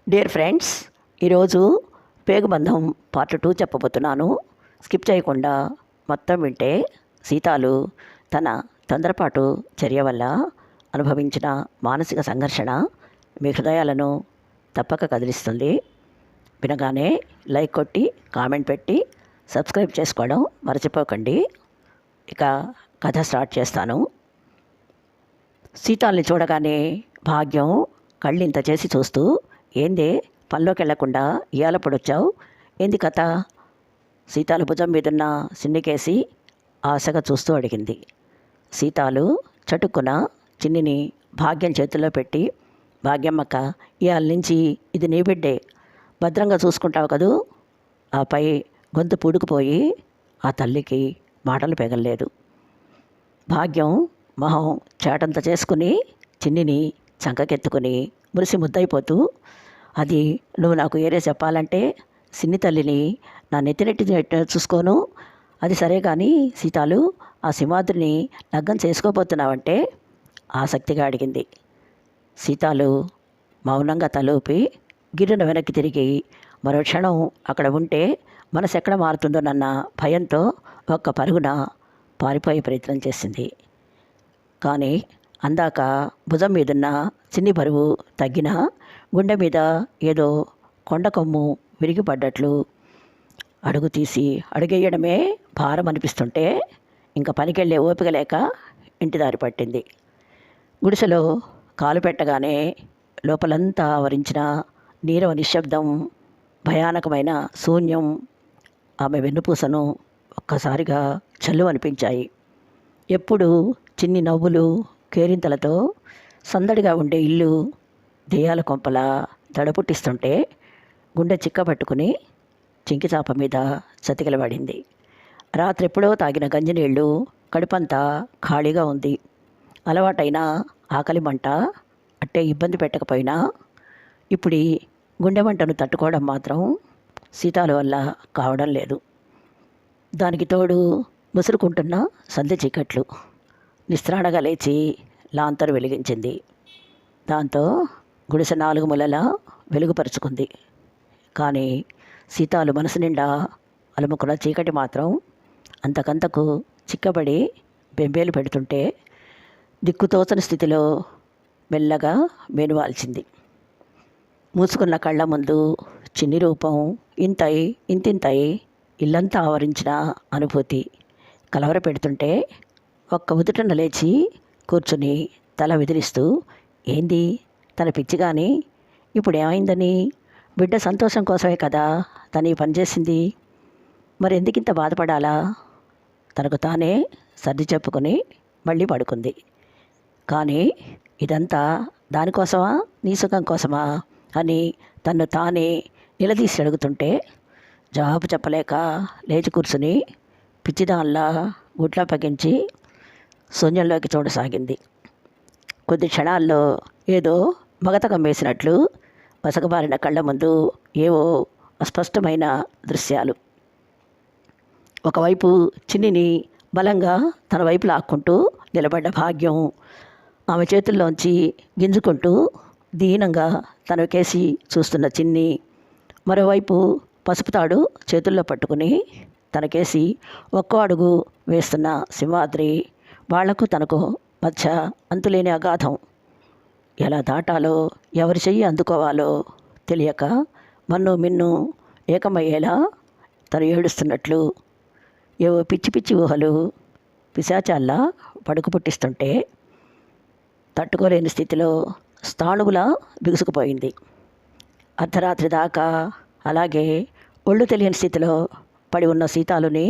Dear friends, ఈరోజు పేగుబంధం part 2 చెప్పబోతున్నాను. Skip చేయకుండా మొత్తం వింటే సీతాలు తన తొందరపాటు చర్య వల్ల అనుభవించిన మానసిక సంఘర్షణ మీ హృదయాలను తప్పక కదిలిస్తుంది. వినగానే లైక్ కొట్టి కామెంట్ పెట్టి సబ్స్క్రైబ్ చేసుకోవడం మర్చిపోకండి. ఇక కథ స్టార్ట్ చేస్తాను. సీతాల్ని చూడగానే భాగ్యం కళ్ళింత చేసి చూస్తూ, ఏందే పనిలోకి వెళ్లకుండా ఇయాల పొడొచ్చావు, ఏంది కథ? సీతాలు భుజం మీదున్న సిన్నికేసి ఆశగా చూస్తూ అడిగింది. సీతాలు చటుక్కున చిన్నిని భాగ్యం చేతుల్లో పెట్టి, భాగ్యమ్మక్క, ఇవాళ నుంచి ఇది నీ బిడ్డే, భద్రంగా చూసుకుంటావు కదూ. ఆపై గొంతు పూడుకుపోయి ఆ తల్లికి మాటలు పెగల్లేదు. భాగ్యం మొహం చేటంత చేసుకుని చిన్నిని చంకకెత్తుకుని మురిసి ముద్దయిపోతూ, అది నువ్వు నాకు ఏరే చెప్పాలంటే సిన్ని తల్లిని నా నెత్తినెట్టి చూసుకోను. అది సరే కానీ సీతాలు, ఆ సింహాద్రిని లగ్గం చేసుకోబోతున్నావంటే ఆసక్తిగా అడిగింది. సీతాలు మౌనంగా తలూపి గిర్రున వెనక్కి తిరిగి మరో క్షణం అక్కడ ఉంటే మనసు ఎక్కడ మారుతుందోనన్న భయంతో ఒక్క పరుగున పారిపోయే ప్రయత్నం చేసింది. కానీ అందాక భుజం మీదున్న చిన్ని బరువు తగ్గినా గుండె మీద ఏదో కొండ కొమ్ము విరిగిపడ్డట్లు అడుగు తీసి అడుగేయడమే భారం అనిపిస్తుంటే ఇంకా పనికెళ్ళే ఓపిక లేక ఇంటి దారి పట్టింది. గుడిసెలో కాలు పెట్టగానే లోపలంతా ఆవరించిన నీరవ నిశ్శబ్దం, భయానకమైన శూన్యం ఆమె వెన్నుపూసను ఒక్కసారిగా చల్లు అనిపించాయి. ఎప్పుడు చిన్ని నవ్వులు కేరింతలతో సందడిగా ఉండే ఇల్లు దెయ్యాల కొంపలా దడపుట్టిస్తుంటే గుండె చిక్కబట్టుకుని చింకిచాప మీద చతికిలబడింది. రాత్రెప్పుడో తాగిన గంజినీళ్ళు కడుపంతా ఖాళీగా ఉంది. అలవాటైన ఆకలి మంట అట్టే ఇబ్బంది పెట్టకపోయినా ఇప్పుడు గుండె మంటను తట్టుకోవడం మాత్రం సీతాల వల్ల కావడం లేదు. దానికి తోడు ముసురుకుంటున్న సంధ్య చీకట్లు. నిస్త్రాణగా లేచి లాంతరు వెలిగించింది. దాంతో గుడిసె 4 మూలలా వెలుగుపరుచుకుంది. కానీ సీతాలు మనసు నిండా అలుముకున్న చీకటి మాత్రం అంతకంతకు చిక్కబడి బెంబేలు పెడుతుంటే దిక్కుతోచని స్థితిలో మెల్లగా మెనువాల్చింది. మూసుకున్న కళ్ళ ముందు చిన్ని రూపం ఇంతింతై ఇల్లంతా ఆవరించిన అనుభూతి కలవర పెడుతుంటే ఒక్క ఉదుటన లేచి కూర్చుని తల విదిలిస్తూ, ఏంది తన పిచ్చి కానీ ఇప్పుడు ఏమైందని? బిడ్డ సంతోషం కోసమే కదా తను ఈ పని చేసింది, మరి ఎందుకింత బాధపడాలా? తనకు తానే సర్ది చెప్పుకొని మళ్ళీ పడుకుంది. కానీ ఇదంతా దానికోసమా, నీ సుఖం కోసమా అని తన్ను తానే నిలదీసి అడుగుతుంటే జవాబు చెప్పలేక లేచి కూర్చుని పిచ్చిదాన్లా గుడ్లా పగించి శూన్యంలోకి చూడసాగింది. కొద్ది క్షణాల్లో ఏదో మగత కమ్మేసినట్లు మసకబారిన కళ్ళ ముందు ఏవో అస్పష్టమైన దృశ్యాలు. ఒకవైపు చిన్నిని బలంగా తన వైపు లాక్కుంటూ నిలబడ్డ భాగ్యం, ఆమె చేతుల్లోంచి గింజుకుంటూ దీనంగా తన కేసి చూస్తున్న చిన్ని, మరోవైపు పసుపు తాడు చేతుల్లో పట్టుకుని తనకేసి ఒక్కో అడుగు వేస్తున్న సింహాద్రి. వాళ్లకు తనకు మధ్య అంతులేని అగాధం. ఎలా దాటాలో, ఎవరి చెయ్యి అందుకోవాలో తెలియక మన్ను మిన్ను ఏకమయ్యేలా తను ఏడుస్తున్నట్లు ఏవో పిచ్చి పిచ్చి ఊహలు పిశాచాల్లా పడుకు పుట్టిస్తుంటే తట్టుకోలేని స్థితిలో స్థాణువులా బిగుసుకుపోయింది. అర్ధరాత్రి దాకా అలాగే ఒళ్ళు తెలియని స్థితిలో పడి ఉన్న సీతాలుని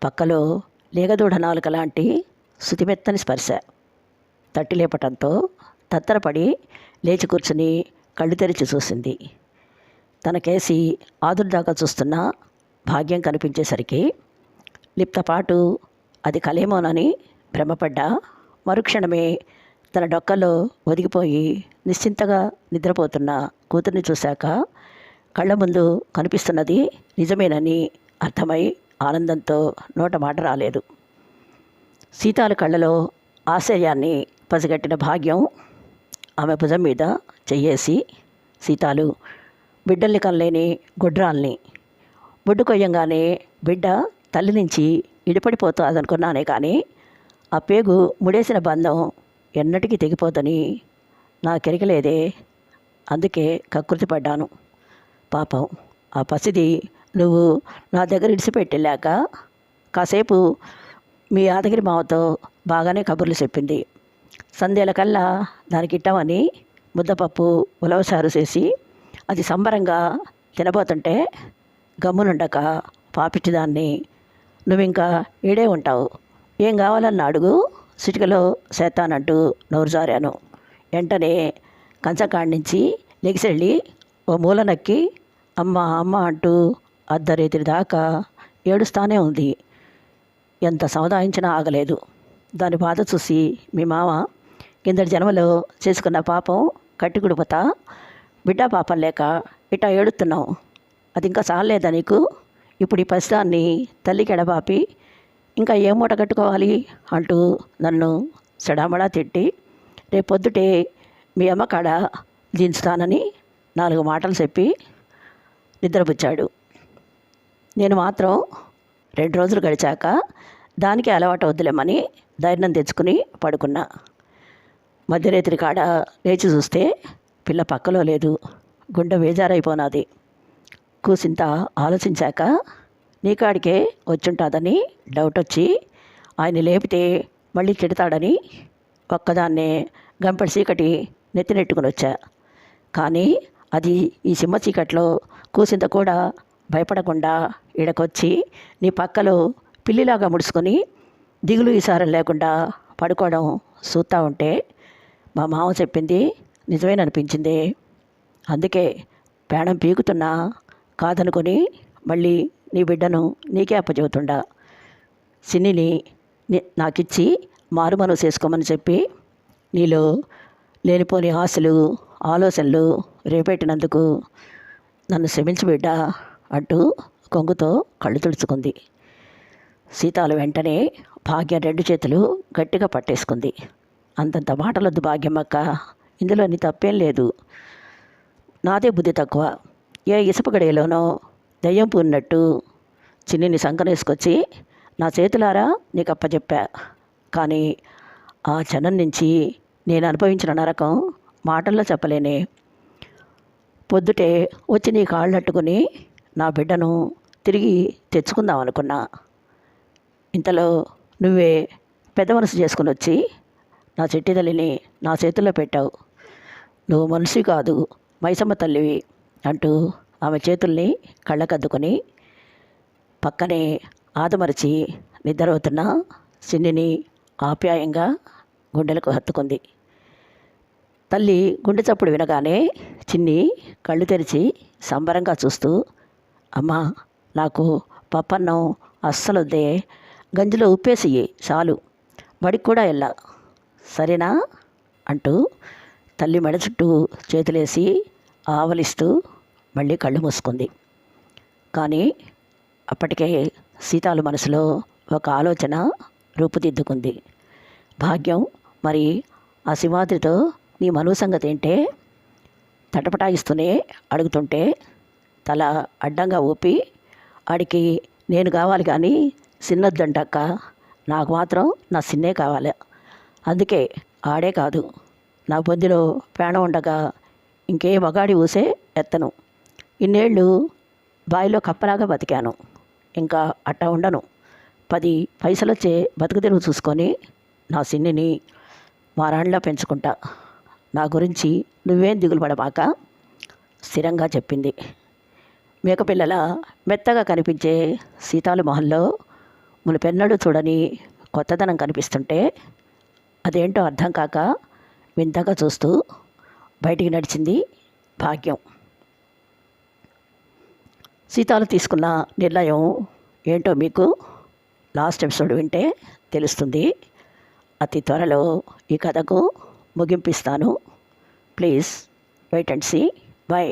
పక్కలో లేగదూడ నాలుక లాంటి శుతిమెత్తని స్పర్శ తట్టిలేపటంతో తత్తరపడి లేచి కూర్చుని కళ్ళు తెరిచి చూసింది. తనకేసి ఆదుర్దాకా చూస్తున్న భాగ్యం కనిపించేసరికి లిప్తపాటు అది కలేమోనని భ్రమపడ్డా మరుక్షణమే తన డొక్కలో ఒదిగిపోయి నిశ్చింతగా నిద్రపోతున్న కూతుర్ని చూశాక కళ్ళ ముందు కనిపిస్తున్నది నిజమేనని అర్థమై ఆనందంతో నోట మాట రాలేదు. సీతాల కళ్ళలో ఆశ్చర్యాన్ని పసిగట్టిన భాగ్యం ఆమె భుజం మీద చెయ్యేసి, సీతాలు బిడ్డల్ని కనలేని గుడ్రాల్ని. బొడ్డు కొయ్యంగానే బిడ్డ తల్లి నుంచి ఇడిపడిపోతుందనుకున్నానే కానీ ఆ పేగు ముడేసిన బంధం ఎన్నటికీ తెగిపోదని నాకెరకలేదే. అందుకే కకృతి పడ్డాను. పాపం ఆ పసిది నువ్వు నా దగ్గర ఇడిచిపెట్టెళ్ళాక కాసేపు మీ యాదగిరి మావతో బాగానే కబుర్లు చెప్పింది. సంధ్యలకల్లా దానికి ఇట్టమని ముద్దపప్పు ఉలవసారు చేసి అది సంబరంగా తినబోతుంటే గమ్మునుండక పాపిచ్చిదాన్ని, నువ్వింకా ఈడే ఉంటావు, ఏం కావాలన్న అడుగు, సిటికలో చేస్తానంటూ నోరు జారాను. వెంటనే కంచకాడి నుంచి లెగిసెళ్ళి ఓ మూల నక్కి అమ్మ అమ్మ అంటూ అర్ధరేతిరి దాకా ఏడుస్తానే ఉంది. ఎంత సముదాయించినా ఆగలేదు. దాని బాధ చూసి మీ మామ కిందటి జన్మలో చేసుకున్న పాపం కట్టి కుడిపోతా బిడ్డ పాపం లేక ఇట్టా ఏడుతున్నావు, అది ఇంకా చాలేదా నీకు, ఇప్పుడు ఈ పసిదాన్ని తల్లికి ఎడబాపి ఇంకా ఏం మూట కట్టుకోవాలి అంటూ నన్ను చెడామడా తిట్టి రేపొద్దుటే మీ అమ్మ కాడ దించుతానని 4 మాటలు చెప్పి నిద్రపుచ్చాడు. నేను మాత్రం 2 రోజులు గడిచాక దానికి అలవాటు వద్దులేమని ధైర్యం తెచ్చుకుని పడుకున్నా. మధ్యరేత్రి కాడ లేచి చూస్తే పిల్ల పక్కలో లేదు. గుండె బేజారైపోనాది. కూసింత ఆలోచించాక నీకాడికే వచ్చుంటుందని డౌట్ వచ్చి ఆయన లేపితే మళ్ళీ తిడతాడని ఒక్కదాన్నే గంపెడి చీకటి నెత్తినెట్టుకుని వచ్చా. కానీ అది ఈ సింహ చీకట్లో కూసింత కూడా భయపడకుండా ఈడకొచ్చి నీ పక్కలో పిల్లిలాగా ముడుచుకొని దిగులు ఈసారం లేకుండా పడుకోవడం చూస్తూ ఉంటే మా మామ చెప్పింది నిజమేననిపించింది. అందుకే ప్రాణం పీకుతున్నా కాదనుకొని మళ్ళీ నీ బిడ్డను నీకే అప్పచెబుతుండా. సిన్నిని నాకిచ్చి మారుమను చేసుకోమని చెప్పి నీలో లేనిపోని ఆశలు ఆలోచనలు రేపెట్టినందుకు నన్ను క్షమించు బిడ్డ అంటూ కొంగుతో కళ్ళు తుడుచుకుంది. సీతాలు వెంటనే భాగ్యం 2 చేతులు గట్టిగా పట్టేసుకుంది. అంతంత మాటలొద్దు భాగ్యమ్మక్క, ఇందులో నీ తప్పేం లేదు, నాదే బుద్ధి తక్కువ. ఏ ఇసుపు గడియలోనో దయ్యం పూన్నట్టు చిన్నిని సంకనేసుకొచ్చి నా చేతులారా నీకు అప్పచెప్పా. కానీ ఆ క్షణం నుంచి నేను అనుభవించిన నరకం మాటల్లో చెప్పలేనే. పొద్దుటే వచ్చి నీ కాళ్ళట్టుకుని నా బిడ్డను తిరిగి తెచ్చుకుందాం అనుకున్నా. ఇంతలో నువ్వే పెద్ద మనసు చేసుకుని వచ్చి నా చెట్టి తల్లిని నా చేతుల్లో పెట్టావు. నువ్వు మనిషి కాదు మైసమ్మ తల్లివి అంటూ ఆమె చేతుల్ని కళ్ళకద్దుకొని పక్కనే ఆదమరిచి నిద్రపోతున్న చిన్నిని ఆప్యాయంగా గుండెలకు హత్తుకుంది. తల్లి గుండె చప్పుడు వినగానే చిన్ని కళ్ళు తెరిచి సంబరంగా చూస్తూ, అమ్మా నాకు పప్పన్నం అస్సలొద్దే, గంజిలో ఉప్పేసి చాలు, బడికి కూడా వెళ్ళా సరేనా అంటూ తల్లి మెడ చుట్టూ చేతులేసి ఆవలిస్తూ మళ్ళీ కళ్ళు మూసుకుంది. కానీ అప్పటికే సీతాలు మనసులో ఒక ఆలోచన రూపుదిద్దుకుంది. భాగ్యం మరి ఆ సింహాద్రితో నీ మనువు సంగతి ఏంటే? తటపటాయిస్తూనే అడుగుతుంటే తల అడ్డంగా ఊపి ఆడికి నేను కావాలి కానీ సిన్నొద్దంటక్క, నాకు మాత్రం నా సిన్నే కావాలి, అందుకే ఆడే కాదు నా బొద్దులో ప్రాణం ఉండగా ఇంకే మగాడి ఊసే ఎత్తను. ఇన్నేళ్ళు బావిలో కప్పలాగా బతికాను, ఇంకా అట్టా ఉండను. 10 పైసలొచ్చే బతుకు తెరువు చూసుకొని నా సిన్నిని వారాళ్ళలో పెంచుకుంటా. నా గురించి నువ్వేం దిగులు పడమాక స్థిరంగా చెప్పింది. మేకపిల్లల మెత్తగా కనిపించే సీతాలు మొహంలో మునుపెన్నడూ చూడని కొత్తదనం కనిపిస్తుంటే అదేంటో అర్థం కాక వింతగా చూస్తూ బయటికి నడిచింది భాగ్యం. సీతాలు తీసుకున్న నిర్ణయం ఏంటో మీకు లాస్ట్ ఎపిసోడ్ వింటే తెలుస్తుంది. అతి త్వరలో ఈ కథకు ముగింపిస్తాను. Please wait and see. By.